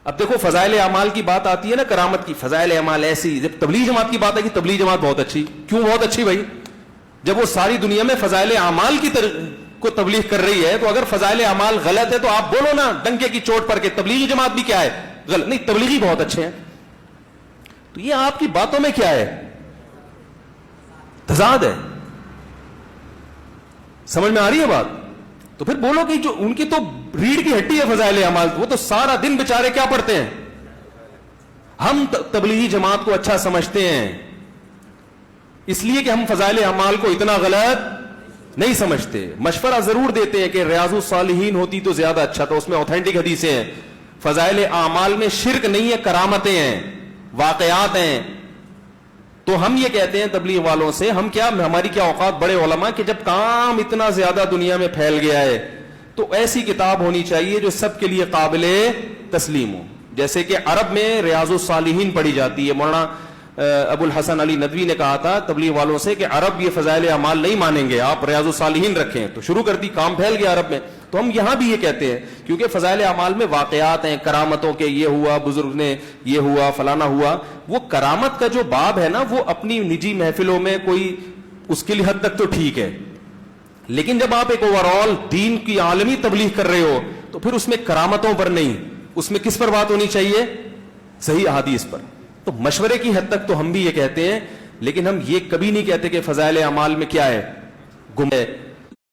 اب دیکھو فضائل اعمال کی بات آتی ہے نا، کرامت کی، فضائل اعمال ایسی، جب تبلیغ جماعت کی بات آئی کہ تبلیغ جماعت بہت اچھی. کیوں بہت اچھی بھائی؟ جب وہ ساری دنیا میں فضائل اعمال کی کو تبلیغ کر رہی ہے، تو اگر فضائل اعمال غلط ہے تو آپ بولو نا ڈنکے کی چوٹ پر کہ تبلیغی جماعت بھی کیا ہے، غلط. نہیں، تبلیغی بہت اچھے ہیں. تو یہ آپ کی باتوں میں کیا ہے؟ تضاد ہے. سمجھ میں آ رہی ہے بات؟ تو پھر بولو کہ جو ان کی تو ریڑھ کی ہڈی ہے فضائل اعمال، وہ تو سارا دن بیچارے کیا پڑھتے ہیں. ہم تبلیغی جماعت کو اچھا سمجھتے ہیں اس لیے کہ ہم فضائل اعمال کو اتنا غلط نہیں سمجھتے. مشورہ ضرور دیتے ہیں کہ ریاض الصالحین ہوتی تو زیادہ اچھا تھا، اس میں اوتھینٹک حدیثیں ہیں. فضائل اعمال میں شرک نہیں ہے، کرامتیں ہیں، واقعات ہیں. تو ہم یہ کہتے ہیں تبلیغ والوں سے، ہماری کیا اوقات بڑے علماء کہ جب کام اتنا زیادہ دنیا میں پھیل گیا ہے تو ایسی کتاب ہونی چاہیے جو سب کے لیے قابل تسلیم ہو. جیسے کہ عرب میں ریاض الصالحین پڑھی جاتی ہے. مولانا ابو الحسن علی ندوی نے کہا تھا تبلیغ والوں سے کہ عرب یہ فضائل اعمال نہیں مانیں گے، آپ ریاض الصالحین رکھیں. تو شروع کر دی، کام پھیل گیا عرب میں. تو ہم یہاں بھی یہ کہتے ہیں کیونکہ فضائل اعمال میں واقعات ہیں، کرامتوں کے، یہ ہوا، بزرگ نے یہ ہوا، فلانا ہوا. وہ کرامت کا جو باب ہے نا، وہ اپنی نجی محفلوں میں کوئی اس کے لیے حد تک تو ٹھیک ہے، لیکن جب آپ ایک اوور آل دین کی عالمی تبلیغ کر رہے ہو تو پھر اس میں کرامتوں پر نہیں، اس میں کس پر بات ہونی چاہیے؟ صحیح احادیث پر. تو مشورے کی حد تک تو ہم بھی یہ کہتے ہیں، لیکن ہم یہ کبھی نہیں کہتے کہ فضائل اعمال میں کیا ہے، گم ہے.